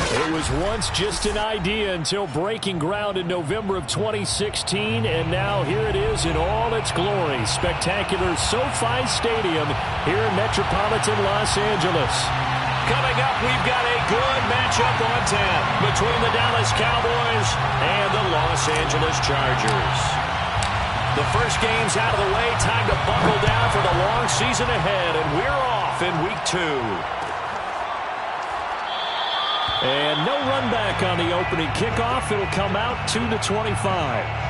It was once just an idea until breaking ground in November of 2016, and now here it is in all its glory. Spectacular SoFi Stadium here in metropolitan Los Angeles. Coming up, we've got a good matchup on tap between the Dallas Cowboys and the Los Angeles Chargers. The first game's out of the way. Time to buckle down for the long season ahead, and we're off in Week 2. And no run back on the opening kickoff. It'll come out 2-25.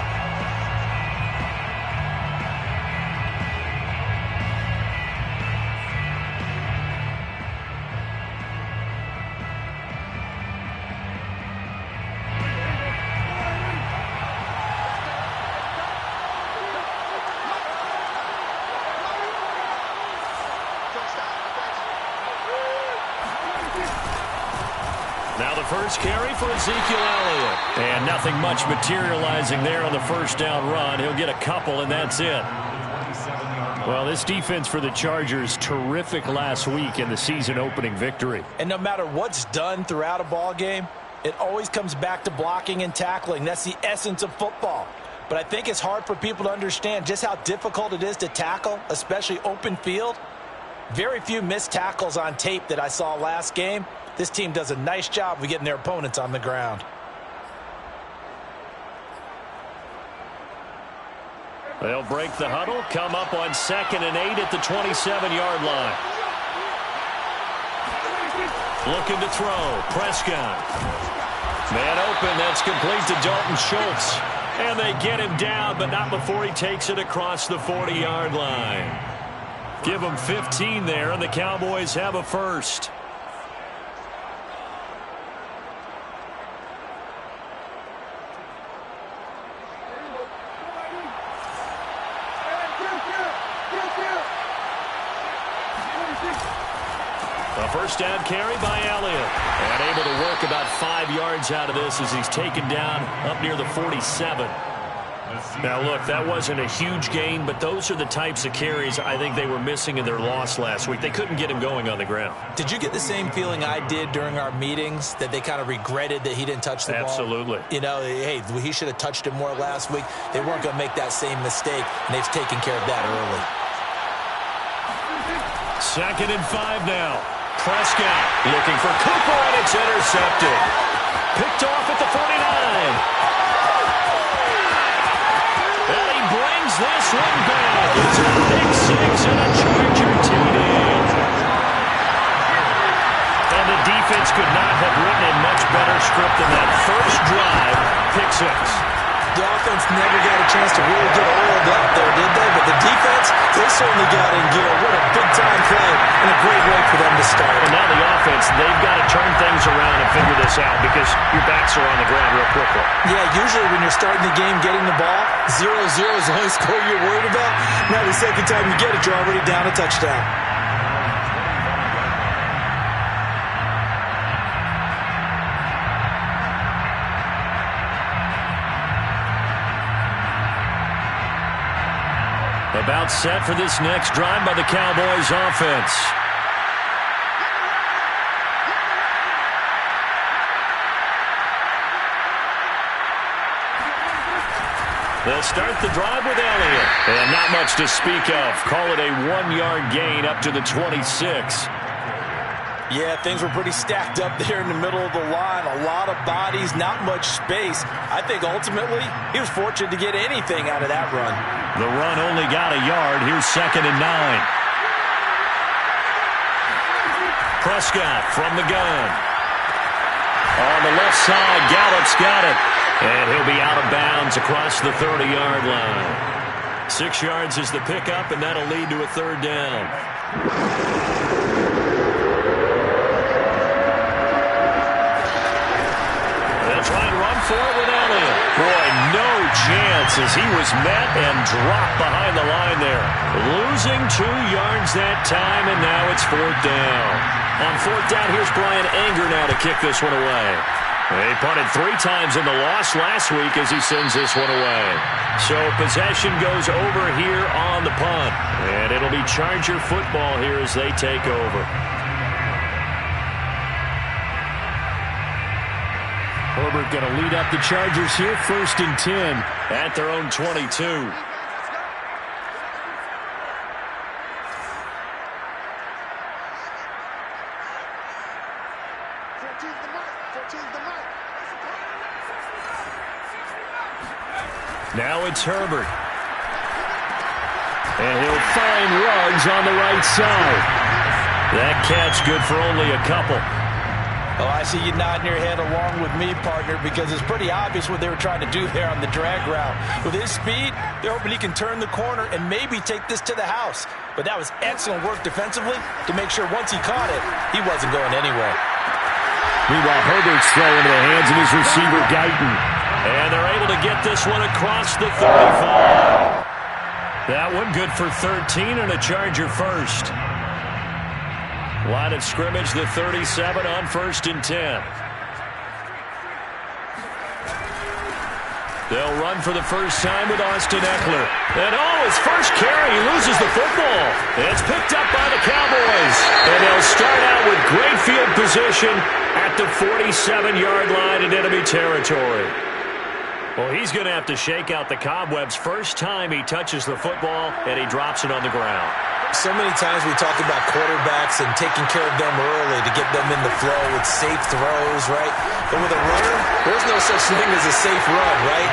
Now the first carry for Ezekiel Elliott. And nothing much materializing there on the first down run. He'll get a couple, and that's it. Well, this defense for the Chargers, terrific last week in the season-opening victory. And no matter what's done throughout a ball game, it always comes back to blocking and tackling. That's the essence of football. But I think it's hard for people to understand just how difficult it is to tackle, especially open field. Very few missed tackles on tape that I saw last game. This team does a nice job of getting their opponents on the ground. They'll break the huddle, come up on 2nd and 8 at the 27-yard line. Looking to throw. Prescott. Man open. That's complete to Dalton Schultz. And they get him down, but not before he takes it across the 40-yard line. Give him 15 there, and the Cowboys have a first. A first down carry by Elliott. And able to work about 5 yards out of this as he's taken down up near the 47. Now, look, that wasn't a huge gain, but those are the types of carries I think they were missing in their loss last week. They couldn't get him going on the ground. Did you get the same feeling I did during our meetings, that they kind of regretted that he didn't touch the ball? Absolutely. You know, hey, he should have touched it more last week. They weren't going to make that same mistake, and they've taken care of that early. 2nd and 5 now. Prescott looking for Cooper, and it's intercepted. Picked off at the 49. And he brings this one back. It's a pick six and a Charger TD. And the defense could not have written a much better script than that first drive, pick six. The offense never got a chance to really get oiled up there, did they? But the defense, they certainly got in gear. What a big-time play and a great way for them to start. And now the offense, they've got to turn things around and figure this out because your backs are on the ground real quickly. Yeah, usually when you're starting the game getting the ball, 0-0 is the only score you're worried about. Now the second time you get it, you're already down a touchdown. About set for this next drive by the Cowboys offense. They'll start the drive with Elliott. And not much to speak of. Call it a 1-yard gain up to the 26. Yeah, things were pretty stacked up there in the middle of the line. A lot of bodies, not much space. I think ultimately he was fortunate to get anything out of that run. The run only got a yard. Here's 2nd and 9. Prescott from the gun. On the left side, Gallup's got it. And he'll be out of bounds across the 30-yard line. 6 yards is the pickup, and that'll lead to a 3rd down. They'll try and run for it with Elliott. Boy, no chance as he was met and dropped behind the line there. Losing 2 yards that time, and now it's 4th down. On 4th down, here's Brian Anger now to kick this one away. They punted 3 times in the loss last week as he sends this one away. So possession goes over here on the punt. And it'll be Charger football here as they take over. Herbert going to lead up the Chargers here, 1st and 10 at their own 22. Now it's Herbert. And he'll find Ruggs on the right side. That catch good for only a couple. Oh, I see you nodding your head along with me, partner, because it's pretty obvious what they were trying to do there on the drag route. With his speed, they're hoping he can turn the corner and maybe take this to the house. But that was excellent work defensively to make sure once he caught it, he wasn't going anywhere. Meanwhile, Herbert's throw into the hands of his receiver, Guyton. And they're able to get this one across the 35. That one good for 13 and a Charger first. Line of scrimmage, the 37 on 1st and 10. They'll run for the first time with Austin Eckler. And his first carry, he loses the football. It's picked up by the Cowboys. And they'll start out with great field position at the 47-yard line in enemy territory. Well, he's going to have to shake out the cobwebs first time he touches the football, and he drops it on the ground. So many times we talk about quarterbacks and taking care of them early to get them in the flow with safe throws, right? But with a runner, there's no such thing as a safe run, right?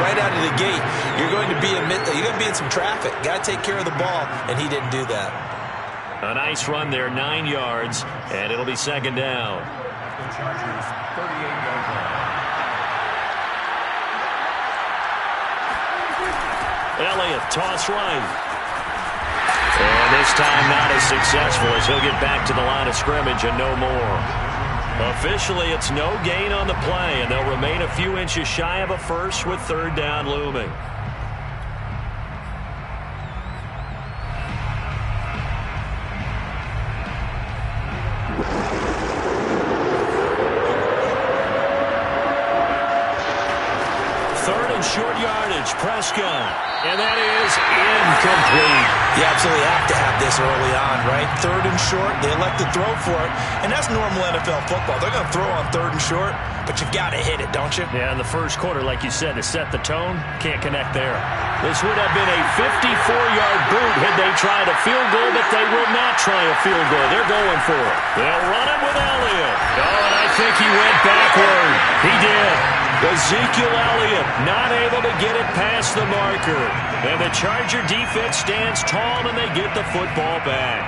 Right out of the gate, you're going to be in some traffic. Got to take care of the ball, and he didn't do that. A nice run there, 9 yards, and it'll be 2nd down. Elliott, toss right. And this time not as successful as he'll get back to the line of scrimmage and no more. Officially, it's no gain on the play, and they'll remain a few inches shy of a first with 3rd down looming. Short yardage, Prescott. And that is incomplete. You absolutely have to have this early on, right? 3rd and short, they elect to throw for it. And that's normal NFL football. They're going to throw on 3rd and short, but you've got to hit it, don't you? Yeah, in the first quarter, like you said, to set the tone, can't connect there. This would have been a 54-yard boot had they tried a field goal, but they will not try a field goal. They're going for it. They'll run it with Elliott. Oh, and I think he went backward. He did. Ezekiel Elliott not able to get it past the marker. And the Charger defense stands tall and they get the football back.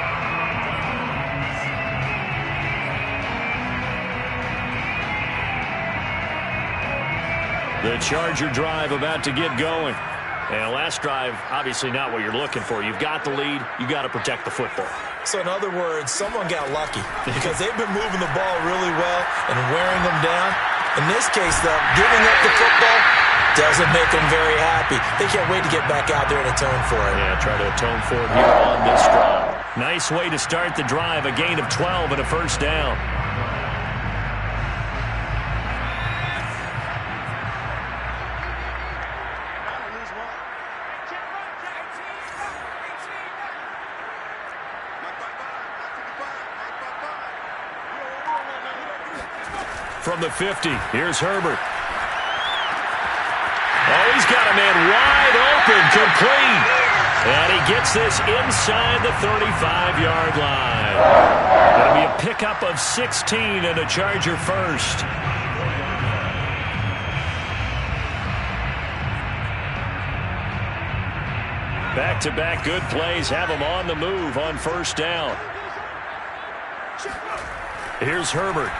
The Charger drive about to get going. And last drive, obviously not what you're looking for. You've got the lead. You've got to protect the football. So in other words, someone got lucky because they've been moving the ball really well and wearing them down. In this case, though, giving up the football doesn't make them very happy. They can't wait to get back out there and atone for it. Yeah, try to atone for it here on this drive. Nice way to start the drive, a gain of 12 and a first down. From the 50, here's Herbert. Oh, he's got a man wide open, complete. And he gets this inside the 35-yard line. It'll be a pickup of 16 and a Charger first. Back-to-back good plays have him on the move on first down. Here's Herbert.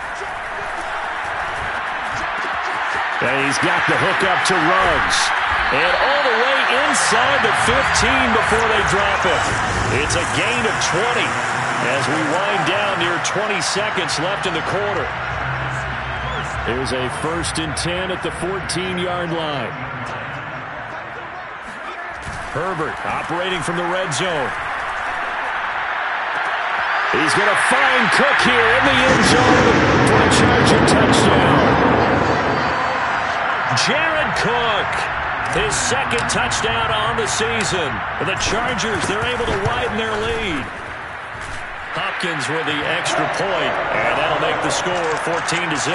And he's got the hook up to Ruggs. And all the way inside the 15 before they drop it. It's a gain of 20 as we wind down near 20 seconds left in the quarter. Here's a 1st and 10 at the 14-yard line. Herbert operating from the red zone. He's going to find Cook here in the end zone for a Charger touchdown. Jared Cook, his 2nd touchdown on the season. For the Chargers, they're able to widen their lead. Hopkins with the extra point, and that'll make the score 14-0.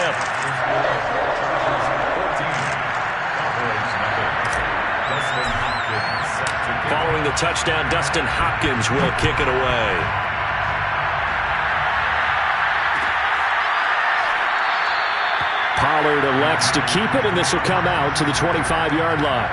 Following the touchdown, Dustin Hopkins will kick it away. Pollard elects to keep it, and this will come out to the 25-yard line.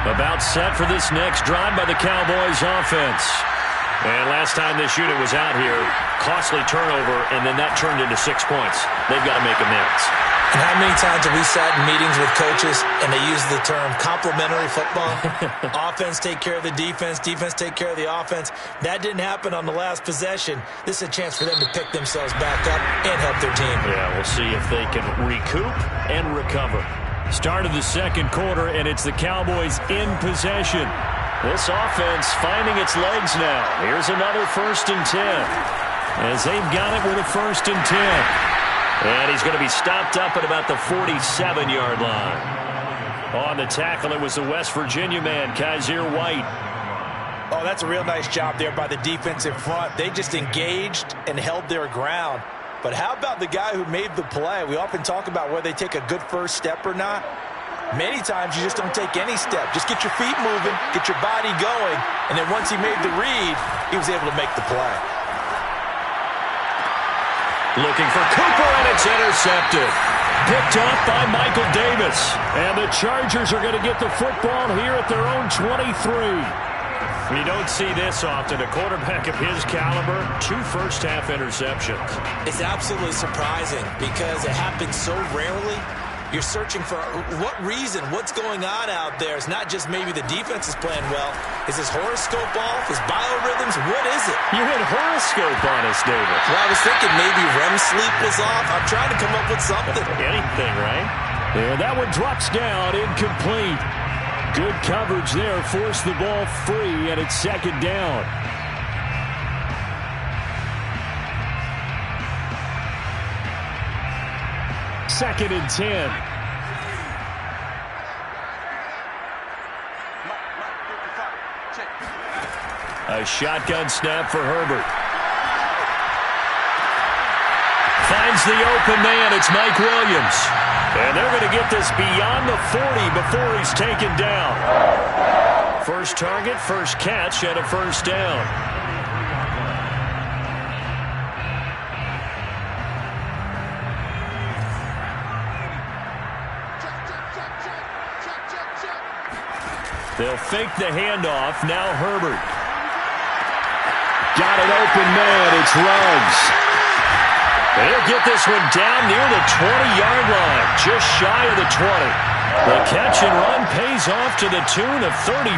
About set for this next drive by the Cowboys offense. And last time this unit was out here, costly turnover, and then that turned into 6 points. They've got to make amends. And how many times have we sat in meetings with coaches and they use the term complementary football? Offense take care of the defense, defense take care of the offense. That didn't happen on the last possession. This is a chance for them to pick themselves back up and help their team. Yeah, we'll see if they can recoup and recover. Start of the second quarter, and it's the Cowboys in possession. This offense finding its legs now. Here's another 1st and 10. As they've got it with a 1st and 10. And he's going to be stopped up at about the 47-yard line. On the tackle, it was the West Virginia man, Kaiser White. Oh, that's a real nice job there by the defensive front. They just engaged and held their ground. But how about the guy who made the play? We often talk about whether they take a good first step or not. Many times you just don't take any step. Just get your feet moving, get your body going, and then once he made the read, he was able to make the play. Looking for Cooper, and it's intercepted. Picked up by Michael Davis. And the Chargers are going to get the football here at their own 23. You don't see this often. A quarterback of his caliber, 2 first-half interceptions. It's absolutely surprising because it happens so rarely. You're searching for what reason, what's going on out there. It's not just maybe the defense is playing well. Is his horoscope off? His biorhythms? What is it? You hit horoscope on us, David. Well, I was thinking maybe REM sleep was off. I'm trying to come up with something. Anything, right? And that one drops down, incomplete. Good coverage there, forced the ball free, and it's 2nd down. Second and 10. A shotgun snap for Herbert. Finds the open man. It's Mike Williams. And they're going to get this beyond the 40 before he's taken down. First target, first catch, and a first down. They'll fake the handoff. Now Herbert. Got an open man. It's Ruggs. And he'll get this one down near the 20-yard line, just shy of the 20. The catch and run pays off to the tune of 35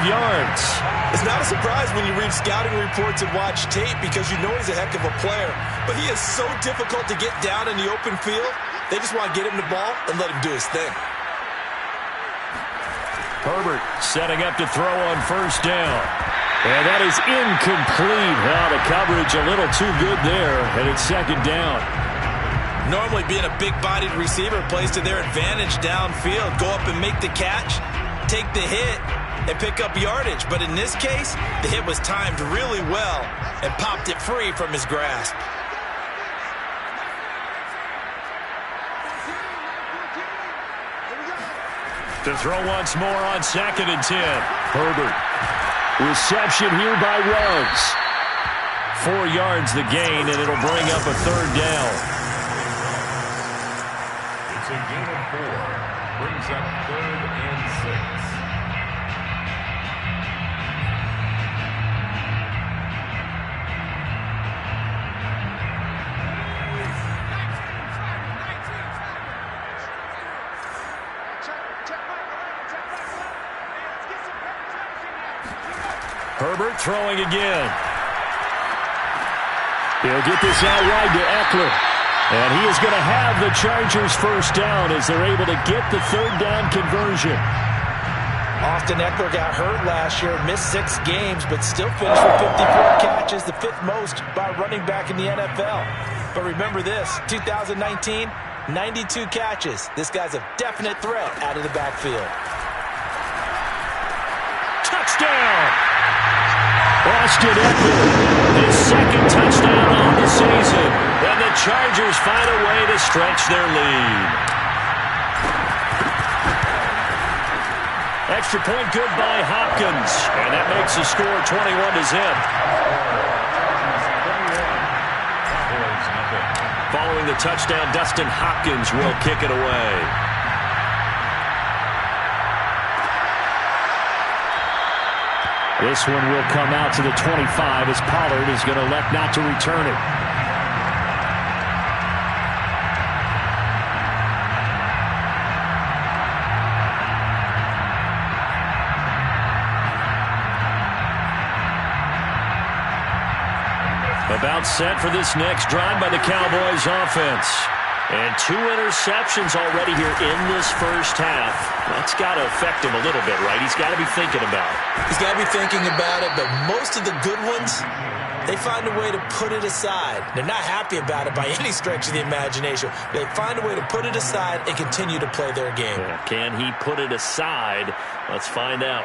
yards. It's not a surprise when you read scouting reports and watch tape because you know he's a heck of a player. But he is so difficult to get down in the open field. They just want to get him the ball and let him do his thing. Herbert setting up to throw on first down. And that is incomplete. Now the coverage a little too good there, and it's 2nd down. Normally being a big-bodied receiver plays to their advantage downfield. Go up and make the catch, take the hit, and pick up yardage. But in this case, the hit was timed really well and popped it free from his grasp. To throw once more on 2nd and 10. Herbert. Reception here by Ruggs. 4 yards the gain, and it'll bring up a 3rd down. It's a gain of 4. Brings up 3rd and 6. Herbert throwing again. He'll get this out wide to Eckler. And he is going to have the Chargers first down as they're able to get the 3rd down conversion. Austin Eckler got hurt last year, missed 6 games, but still finished with 54 catches, the 5th most by running back in the NFL. But remember this, 2019, 92 catches. This guy's a definite threat out of the backfield. Touchdown! Austin Eckler, his 2nd touchdown on the season. And the Chargers find a way to stretch their lead. Extra point good by Hopkins. And that makes the score 21-0. Following the touchdown, Dustin Hopkins will kick it away. This one will come out to the 25 as Pollard is going to elect not to return it. About set for this next drive by the Cowboys offense. And 2 interceptions already here in this first half. That's got to affect him a little bit, right? He's got to be thinking about it. He's got to be thinking about it, but most of the good ones, they find a way to put it aside. They're not happy about it by any stretch of the imagination. They find a way to put it aside and continue to play their game. Yeah, can he put it aside? Let's find out.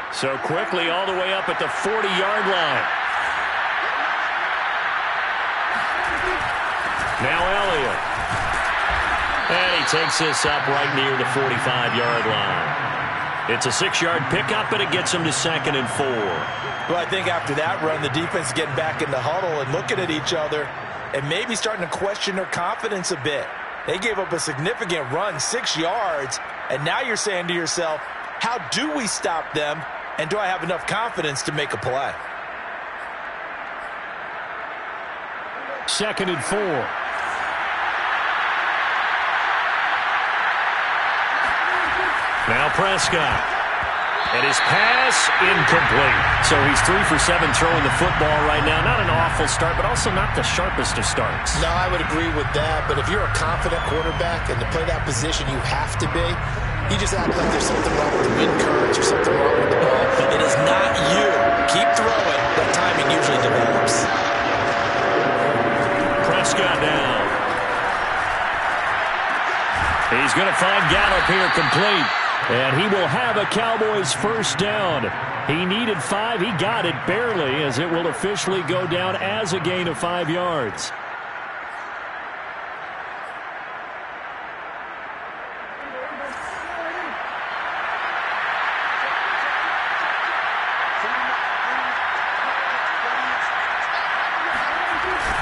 So quickly all the way up at the 40-yard line. Now Elliott. And he takes this up right near the 45-yard line. It's a 6-yard pickup, and it gets him to 2nd and 4. Well, I think after that run, the defense is getting back in the huddle and looking at each other and maybe starting to question their confidence a bit. They gave up a significant run, 6 yards, and now you're saying to yourself, how do we stop them, and do I have enough confidence to make a play? 2nd and 4. Now Prescott. And his pass incomplete. So he's 3 for 7 throwing the football right now. Not an awful start, but also not the sharpest of starts. No, I would agree with that. But if you're a confident quarterback and to play that position you have to be, you just act like there's something wrong with the wind currents or something wrong with the ball. It is not you. Keep throwing. That timing usually develops. Prescott down. He's going to find Gallup here complete. And he will have a Cowboys first down. He needed 5. He got it barely, as it will officially go down as a gain of 5 yards.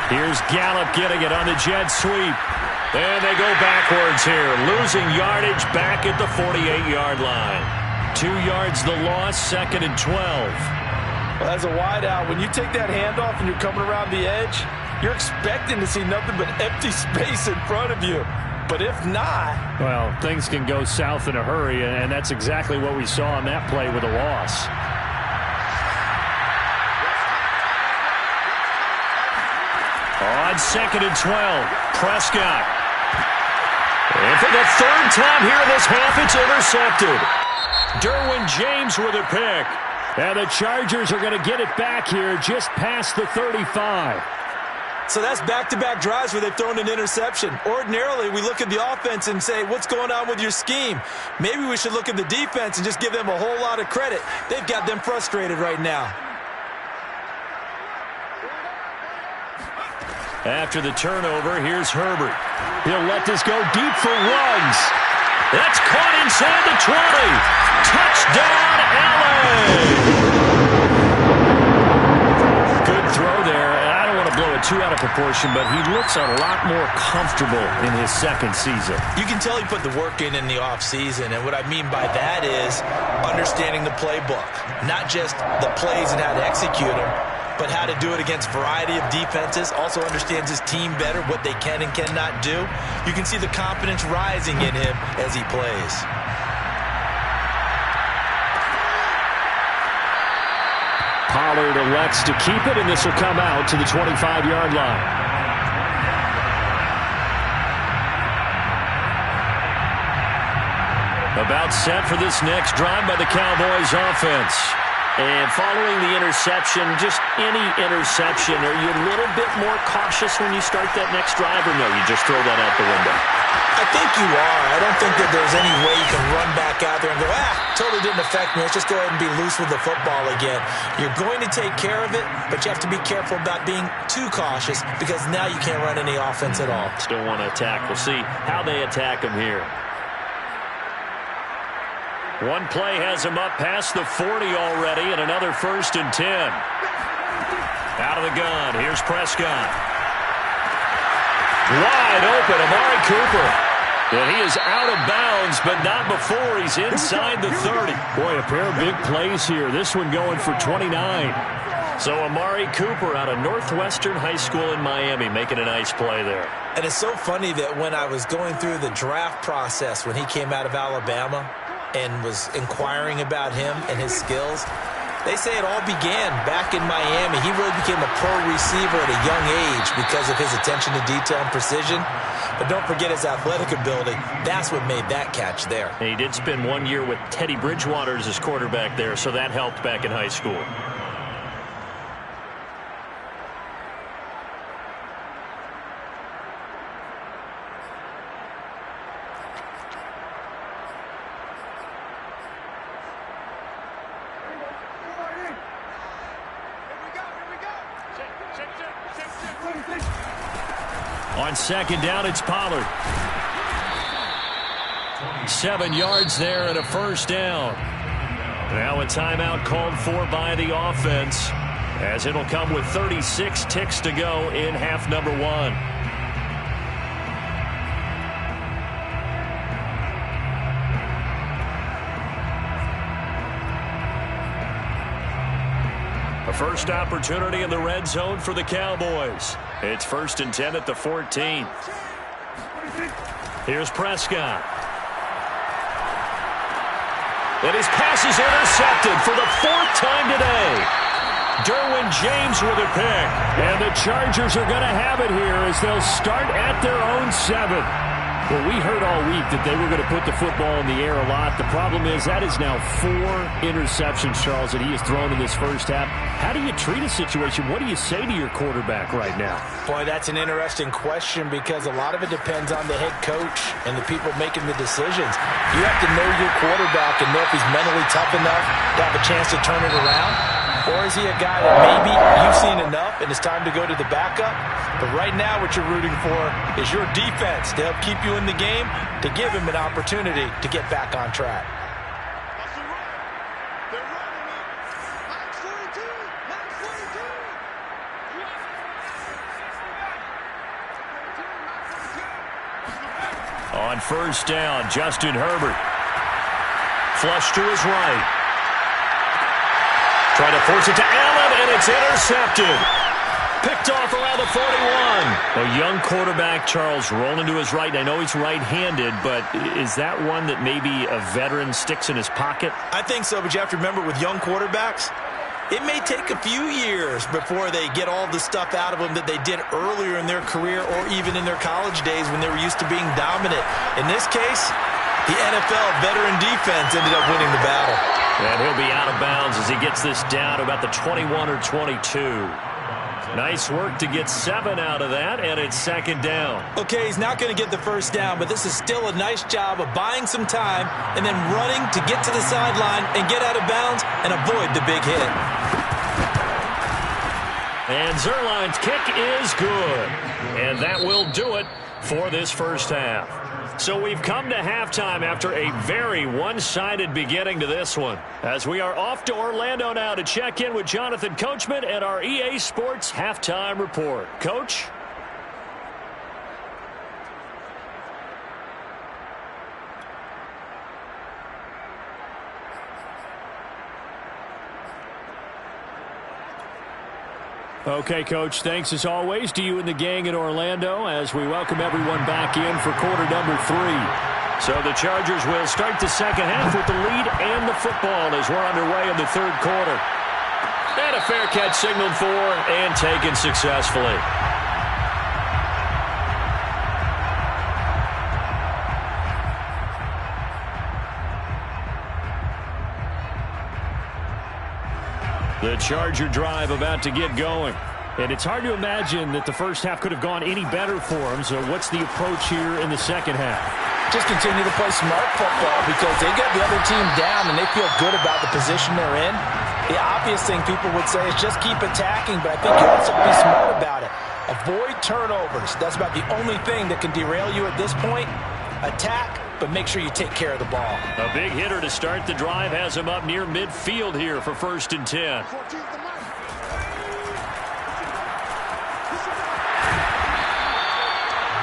Here's Gallup getting it on the jet sweep. And they go backwards here, losing yardage back at the 48-yard line. 2 yards the loss, 2nd and 12. Well, as a wideout, when you take that handoff and you're coming around the edge, you're expecting to see nothing but empty space in front of you. But if not... Well, things can go south in a hurry, and that's exactly what we saw on that play with a loss. On 2nd and 12, Prescott. And for the 3rd time here in this half, it's intercepted. Derwin James with a pick. And the Chargers are going to get it back here just past the 35. So that's back-to-back drives where they've thrown an interception. Ordinarily, we look at the offense and say, what's going on with your scheme? Maybe we should look at the defense and just give them a whole lot of credit. They've got them frustrated right now. After the turnover, here's Herbert. He'll let this go deep for runs. That's caught inside the 20. Touchdown, LA! Good throw there. I don't want to blow it too out of proportion, but he looks a lot more comfortable in his second season. You can tell he put the work in the offseason, and what I mean by that is understanding the playbook, not just the plays and how to execute them, but how to do it against a variety of defenses. Also understands his team better, what they can and cannot do. You can see the confidence rising in him as he plays. Pollard elects to keep it, and this will come out to the 25-yard line. About set for this next drive by the Cowboys offense. And following the interception, just any interception, are you a little bit more cautious when you start that next drive, or no, you just throw that out the window? I think you are. I don't think that there's any way you can run back out there and go, totally didn't affect me. Let's just go ahead and be loose with the football again. You're going to take care of it, but you have to be careful about being too cautious because now you can't run any offense at all. Still want to attack. We'll see how they attack him here. One play has him up past the 40 already, and another 1st and 10. Out of the gun, here's Prescott. Wide open, Amari Cooper. And he is out of bounds, but not before he's inside the 30. Boy, a pair of big plays here. This one going for 29. So Amari Cooper out of Northwestern High School in Miami making a nice play there. And it's so funny that when I was going through the draft process when he came out of Alabama and was inquiring about him and his skills, they say it all began back in Miami. He really became a pro receiver at a young age because of his attention to detail and precision. But don't forget his athletic ability. That's what made that catch there. And he did spend 1 year with Teddy Bridgewater as his quarterback there, so that helped back in high school. On second down, it's Pollard. 7 yards there and a 1st down. Now a timeout called for by the offense, as it'll come with 36 ticks to go in half number 1. A first opportunity in the red zone for the Cowboys. It's 1st and 10 at the 14. Here's Prescott. And his pass is intercepted for the 4th time today. Derwin James with a pick. And the Chargers are going to have it here as they'll start at their own 7. Well, we heard all week that they were going to put the football in the air a lot. The problem is that is now 4 interceptions, Charles, that he has thrown in this first half. How do you treat a situation? What do you say to your quarterback right now? Boy, that's an interesting question because a lot of it depends on the head coach and the people making the decisions. You have to know your quarterback and know if he's mentally tough enough to have a chance to turn it around. Or is he a guy that maybe you've seen enough and it's time to go to the backup? But right now what you're rooting for is your defense to help keep you in the game, to give him an opportunity to get back on track. On 1st down, Justin Herbert. Flush to his right. Trying to force it to Allen, and it's intercepted. Picked off around the 41. A young quarterback, Charles, rolling to his right. I know he's right-handed, but is that one that maybe a veteran sticks in his pocket? I think so, but you have to remember with young quarterbacks, it may take a few years before they get all the stuff out of them that they did earlier in their career or even in their college days when they were used to being dominant. In this case, The NFL veteran defense ended up winning the battle. And he'll be out of bounds as he gets this down to about the 21 or 22. Nice work to get 7 out of that, and it's second down. Okay, he's not going to get the first down, but this is still a nice job of buying some time and then running to get to the sideline and get out of bounds and avoid the big hit. And Zuerlein's kick is good. And that will do it for this first half. So we've come to halftime after a very one-sided beginning to this one. As we are off to Orlando now to check in with Jonathan Coachman and our EA Sports Halftime Report. Coach? Okay, Coach, thanks as always to you and the gang in Orlando as we welcome everyone back in for quarter number 3. So the Chargers will start the second half with the lead and the football as we're underway in the third quarter. And a fair catch signaled for and taken successfully. The Charger drive about to get going. And it's hard to imagine that the first half could have gone any better for them. So what's the approach here in the second half? Just continue to play smart football because they get the other team down and they feel good about the position they're in. The obvious thing people would say is just keep attacking, but I think you also be smart about it. Avoid turnovers. That's about the only thing that can derail you at this point. Attack, but make sure you take care of the ball. A big hitter to start the drive has him up near midfield here for 1st and 10.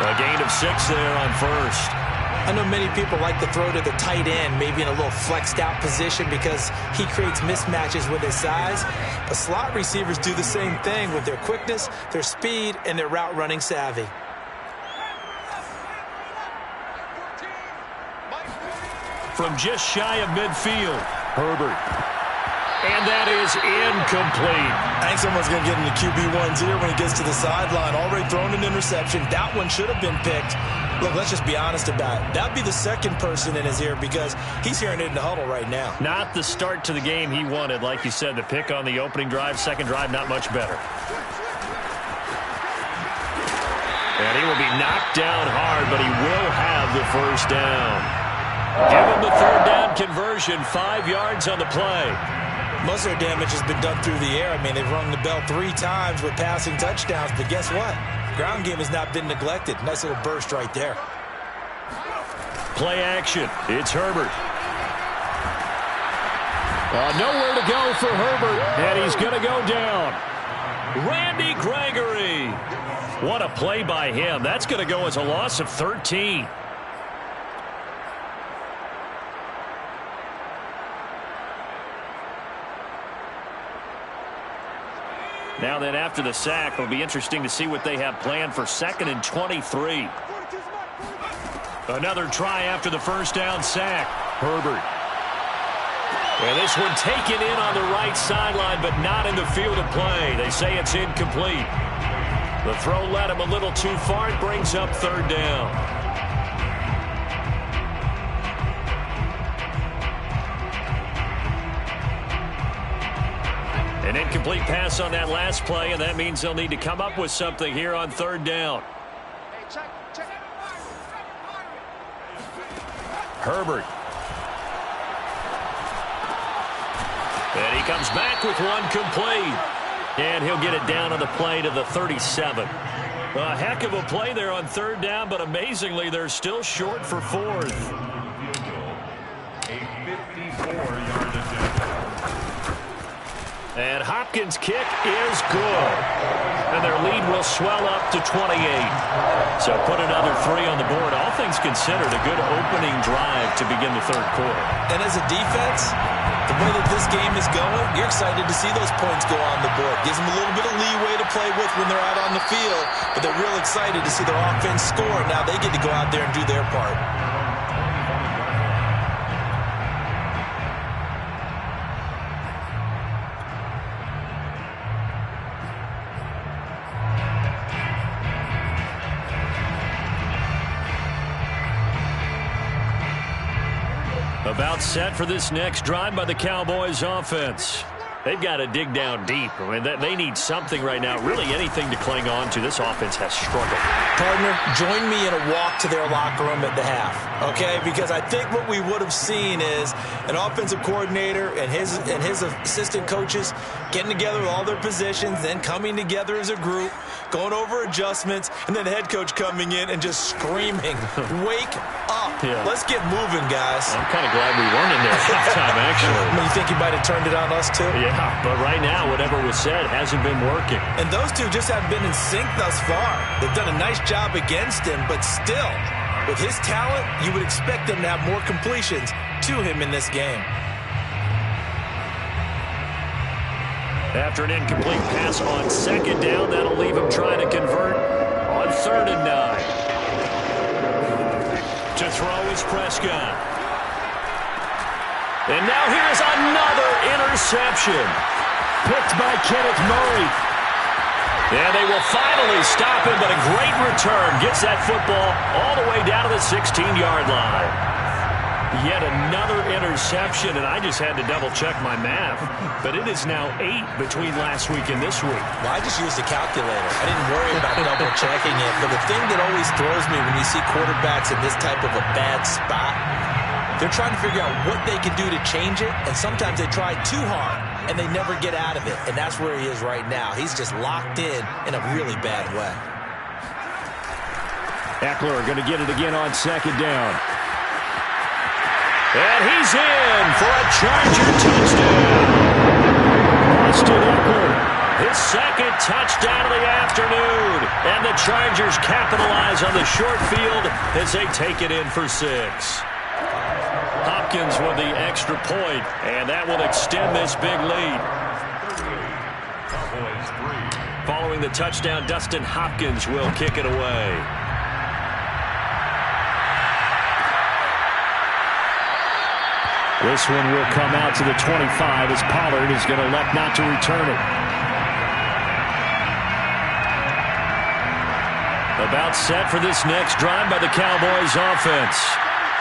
A gain of 6 there on first. I know many people like to throw to the tight end, maybe in a little flexed out position because he creates mismatches with his size. But slot receivers do the same thing with their quickness, their speed, and their route running savvy. From just shy of midfield, Herbert. And that is incomplete. I think someone's going to get into QB1's ear when he gets to the sideline. Already thrown an interception. That one should have been picked. Look, let's just be honest about it. That'd be the second person in his ear because he's hearing it in the huddle right now. Not the start to the game he wanted. Like you said, the pick on the opening drive, second drive, not much better. And he will be knocked down hard, but he will have the first down. Give him the third down conversion, 5 yards on the play. Most of their damage has been done through the air. I mean, they've rung the bell 3 times with passing touchdowns, but guess what? Ground game has not been neglected. Nice little burst right there. Play action. It's Herbert. Nowhere to go for Herbert, and he's going to go down. Randy Gregory. What a play by him. That's going to go as a loss of 13. Now then, after the sack, it'll be interesting to see what they have planned for 2nd and 23. Another try after the first down sack. Herbert. And this one taken in on the right sideline, but not in the field of play. They say it's incomplete. The throw led him a little too far. It brings up 3rd down. An incomplete pass on that last play, and that means they'll need to come up with something here on 3rd down. Herbert. And he comes back with one complete. And he'll get it down on the play to the 37. A heck of a play there on 3rd down, but amazingly, they're still short for 4th. A 54-yard attempt. And Hopkins' kick is good. And their lead will swell up to 28. So put another 3 on the board. All things considered, a good opening drive to begin the 3rd quarter. And as a defense, the way that this game is going, you're excited to see those points go on the board. Gives them a little bit of leeway to play with when they're out on the field. But they're real excited to see their offense score. Now they get to go out there and do their part. About set for this next drive by the Cowboys offense. They've got to dig down deep. I mean, they need something right now, really anything to cling on to. This offense has struggled. Partner, join me in a walk to their locker room at the half, okay? Because I think what we would have seen is an offensive coordinator and his assistant coaches getting together with all their positions, then coming together as a group, going over adjustments, and then the head coach coming in and just screaming, wake up. Yeah. Let's get moving, guys. I'm kind of glad we weren't in there at halftime, actually. I mean, you think he might have turned it on us, too? Yeah, but right now, whatever was said hasn't been working. And those two just haven't been in sync thus far. They've done a nice job against him, but still, with his talent, you would expect them to have more completions to him in this game. After an incomplete pass on second down, that'll leave him trying to convert on 3rd and 9. To throw is Prescott. And now here's another interception. Picked by Kenneth Murray. And they will finally stop him, but a great return gets that football all the way down to the 16-yard line. Yet another interception, and I just had to double-check my math. But it is now 8 between last week and this week. Well, I just used a calculator. I didn't worry about double-checking it. But the thing that always throws me when you see quarterbacks in this type of a bad spot, they're trying to figure out what they can do to change it, and sometimes they try too hard, and they never get out of it. And that's where he is right now. He's just locked in a really bad way. Eckler going to get it again on 2nd down. And he's in for a Charger touchdown. Austin Eckler, his 2nd touchdown of the afternoon. And the Chargers capitalize on the short field as they take it in for 6. Hopkins with the extra point, and that will extend this big lead. Following the touchdown, Dustin Hopkins will kick it away. This one will come out to the 25 as Pollard is going to elect not to return it. About set for this next drive by the Cowboys offense.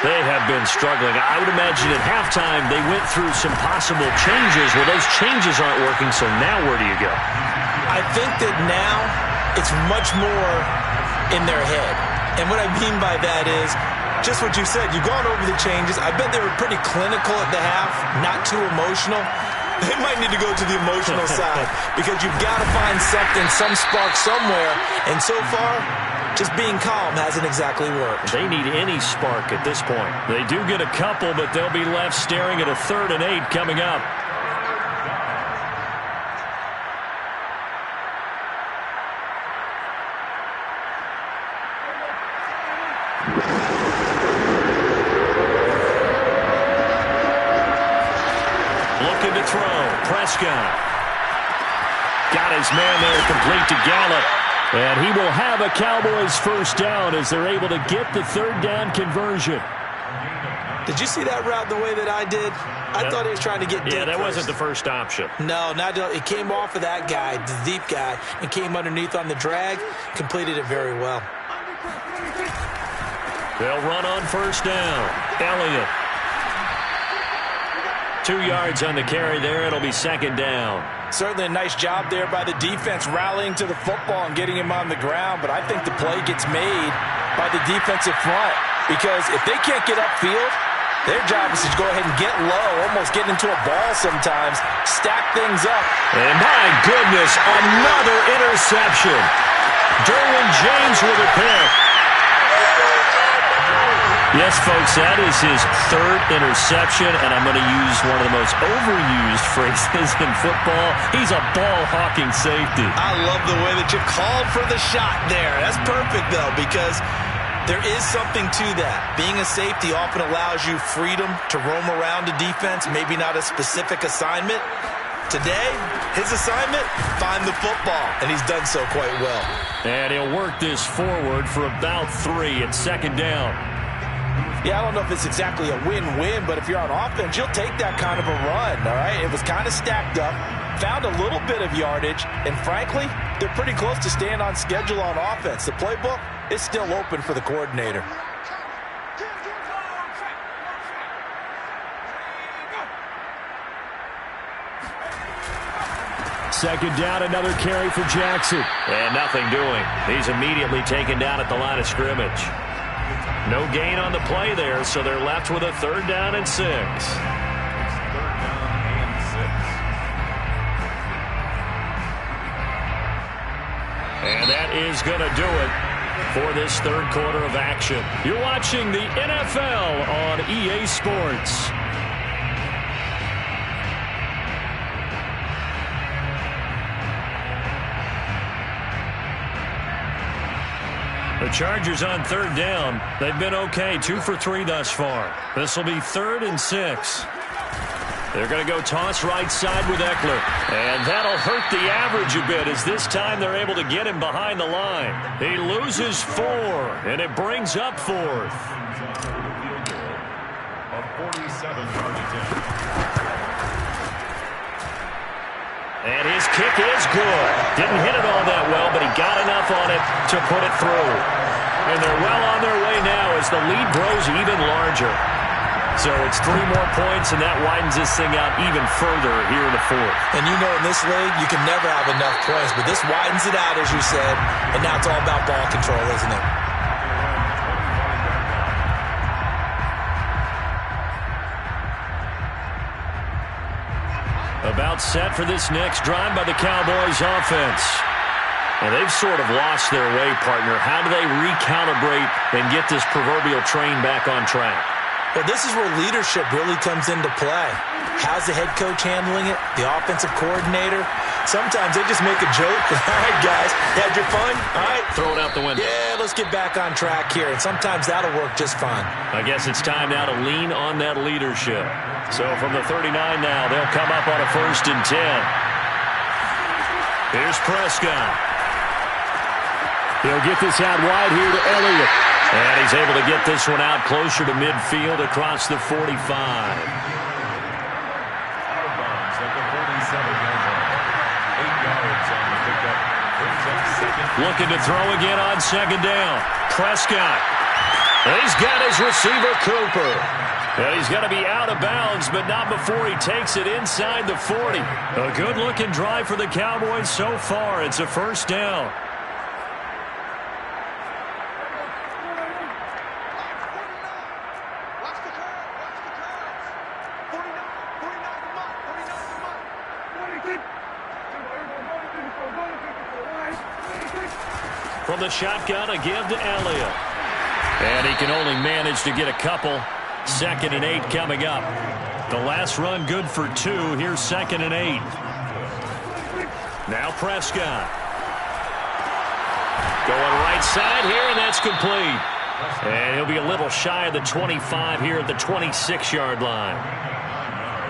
They have been struggling. I would imagine at halftime they went through some possible changes. Well, those changes aren't working, so now where do you go? I think that now it's much more in their head. And what I mean by that is just what you said. You've gone over the changes. I bet they were pretty clinical at the half, not too emotional. They might need to go to the emotional side because you've got to find something, some spark somewhere. And so far, just being calm hasn't exactly worked. They need any spark at this point. They do get a couple, but they'll be left staring at a 3rd and 8 coming up. Looking to throw. Prescott. Got his man there complete to Gallup. And he will have a Cowboys 1st down as they're able to get the 3rd down conversion. Did you see that route the way that I did? I thought he was trying to get deep. Yeah, that first. wasn't the first option. No, it came off of that guy, the deep guy, and came underneath on the drag. Completed it very well. They'll run on 1st down. Elliott. 2 yards on the carry there. It'll be 2nd down. Certainly a nice job there by the defense rallying to the football and getting him on the ground. But I think the play gets made by the defensive front because if they can't get upfield, their job is to go ahead and get low, almost get into a ball sometimes, stack things up. And my goodness, another interception. Derwin James with a pick. Yes, folks, that is his 3rd interception, and I'm going to use one of the most overused phrases in football. He's a ball-hawking safety. I love the way that you called for the shot there. That's perfect, though, because there is something to that. Being a safety often allows you freedom to roam around a defense, maybe not a specific assignment. Today, his assignment, find the football, and he's done so quite well. And he'll work this forward for about 3 at 2nd down. Yeah, I don't know if it's exactly a win-win, but if you're on offense, you'll take that kind of a run, all right? It was kind of stacked up, found a little bit of yardage, and frankly, they're pretty close to staying on schedule on offense. The playbook is still open for the coordinator. second down, another carry for Jackson. And nothing doing. He's immediately taken down at the line of scrimmage. No gain on the play there, so they're left with a 3rd down and 6. And that is going to do it for this 3rd quarter of action. You're watching the NFL on EA Sports. The Chargers on 3rd down. They've been okay, 2 for 3 thus far. This will be 3rd and 6. They're going to go toss right side with Eckler. And that'll hurt the average a bit as this time they're able to get him behind the line. He loses 4, and it brings up 4th. A 47-yard attempt. And his kick is good. Didn't hit it all that well, but he got enough on it to put it through. And they're well on their way now as the lead grows even larger. So it's 3 more points, and that widens this thing out even further here in the 4th. And you know in this league, you can never have enough points, but this widens it out, as you said, and now it's all about ball control, isn't it? About set for this next drive by the Cowboys offense. And they've sort of lost their way, partner. How do they recalibrate and get this proverbial train back on track? Well, this is where leadership really comes into play. How's the head coach handling it? The offensive coordinator? Sometimes they just make a joke. All right, guys, had your fun? All right. Throw it out the window. Yeah, let's get back on track here. And sometimes that'll work just fine. I guess it's time now to lean on that leadership. So from the 39 now, they'll come up on a 1st and 10. Here's Prescott. He'll get this out wide here to Elliott. And he's able to get this one out closer to midfield across the 45. Out of bounds at the 47-yard line. 8 yards on the pickup. Brings up 2nd. Looking to throw again on 2nd down. Prescott. And he's got his receiver, Cooper. And he's going to be out of bounds, but not before he takes it inside the 40. A good-looking drive for the Cowboys so far. It's a 1st down. From the shotgun, a give to Elliott. And he can only manage to get a couple. 2nd and 8 coming up. The last run good for 2. Here's 2nd and 8. Now Prescott. Going right side here, and that's complete. And he'll be a little shy of the 25 here at the 26-yard line.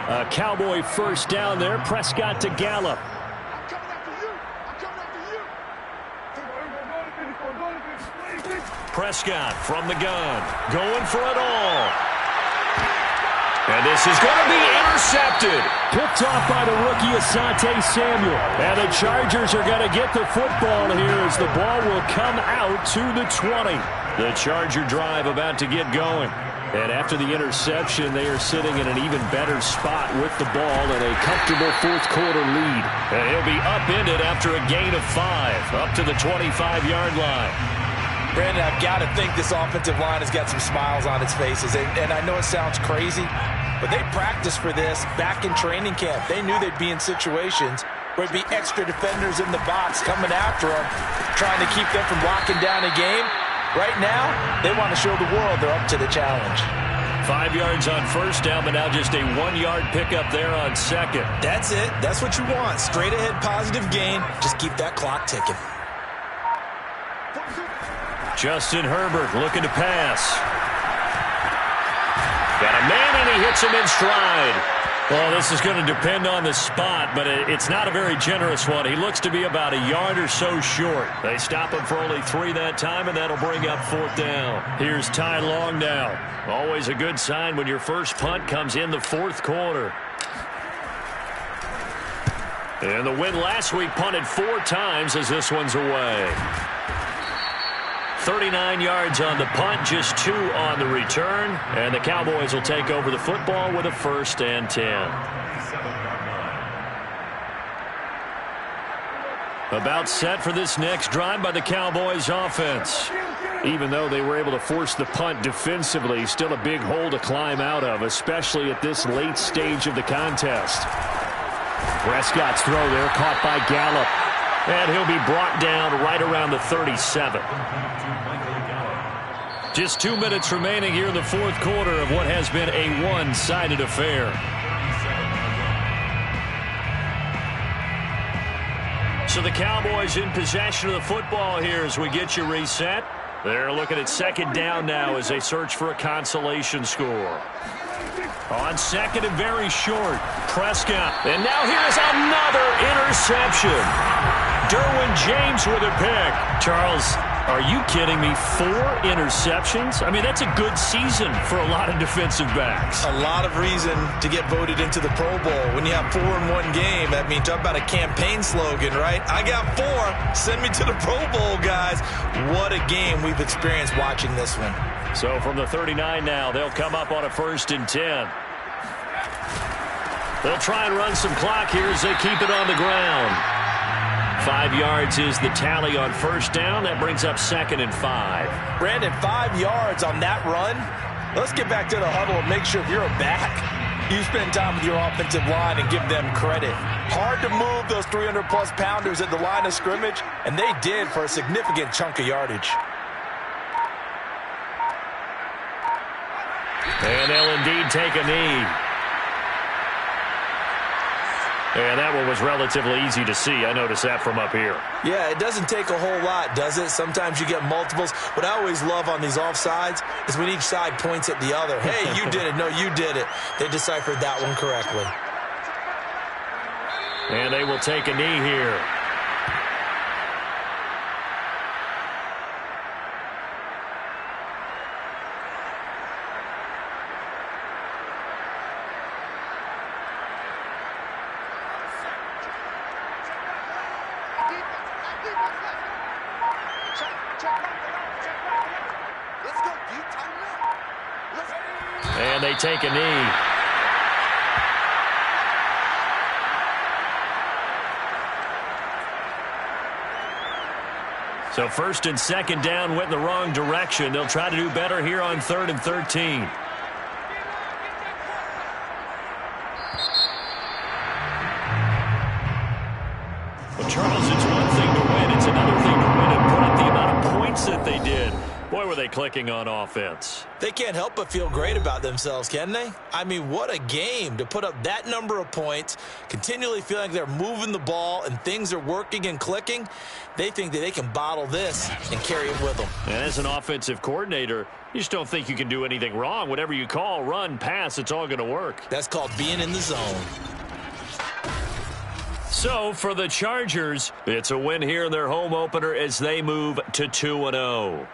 A Cowboy 1st down there. Prescott to Gallup. Prescott from the gun. Going for it all. And this is going to be intercepted. Picked off by the rookie Asante Samuel. And the Chargers are going to get the football here as the ball will come out to the 20. The Charger drive about to get going. And after the interception, they are sitting in an even better spot with the ball and a comfortable 4th quarter lead. And he'll be upended after a gain of 5, up to the 25-yard line. Brandon, I've got to think this offensive line has got some smiles on its faces. And I know it sounds crazy, but they practiced for this back in training camp. They knew they'd be in situations where there'd be extra defenders in the box coming after them, trying to keep them from locking down a game. Right now, they want to show the world they're up to the challenge. 5 yards on 1st down, but now just a 1-yard pickup there on 2nd. That's it. That's what you want. Straight ahead positive gain. Just keep that clock ticking. Justin Herbert looking to pass. Got a man, and he hits him in stride. Well, this is going to depend on the spot, but it's not a very generous one. He looks to be about a yard or so short. They stop him for only 3 that time, and that'll bring up 4th down. Here's Ty Long now. Always a good sign when your first punt comes in the 4th quarter. And the win last week punted 4 times as this one's away. 39 yards on the punt, just 2 on the return. And the Cowboys will take over the football with a 1st and 10. About set for this next drive by the Cowboys offense. Even though they were able to force the punt defensively, still a big hole to climb out of, especially at this late stage of the contest. Prescott's throw there caught by Gallup. And he'll be brought down right around the 37. Just 2 minutes remaining here in the fourth quarter of what has been a one-sided affair. So the Cowboys in possession of the football here as we get you reset. They're looking at second down now as they search for a consolation score. On second and very short, Prescott. And now here's another interception. Derwin James with a pick. Charles, are you kidding me? 4 interceptions? I mean, that's a good season for a lot of defensive backs. A lot of reason to get voted into the Pro Bowl. When you have 4 in one game, that means talk about a campaign slogan, right? I got 4. Send me to the Pro Bowl, guys. What a game we've experienced watching this one. So from the 39 now, they'll come up on a 1st and 10. They'll try and run some clock here as they keep it on the ground. 5 yards is the tally on first down. That brings up 2nd and 5. Brandon, 5 yards on that run. Let's get back to the huddle and make sure if you're a back, you spend time with your offensive line and give them credit. Hard to move those 300-plus pounders at the line of scrimmage, and they did for a significant chunk of yardage. And they'll indeed take a knee. And that one was relatively easy to see. I noticed that from up here. Yeah, it doesn't take a whole lot, does it? Sometimes you get multiples. What I always love on these offsides is when each side points at the other. Hey, you did it. No, you did it. They deciphered that one correctly. And they will take a knee here. And they take a knee. So 1st and 2nd down went in the wrong direction. They'll try to do better here on 3rd and 13. Well, Charles, it's one thing to win. It's another thing to win and put up the amount of points that they did. Boy, were they clicking on offense. They can't help but feel great about themselves, can they? I mean, what a game to put up that number of points, continually feeling like they're moving the ball and things are working and clicking. They think that they can bottle this and carry it with them. And as an offensive coordinator, you just don't think you can do anything wrong. Whatever you call, run, pass, it's all going to work. That's called being in the zone. So for the Chargers, it's a win here in their home opener as they move to 2-0.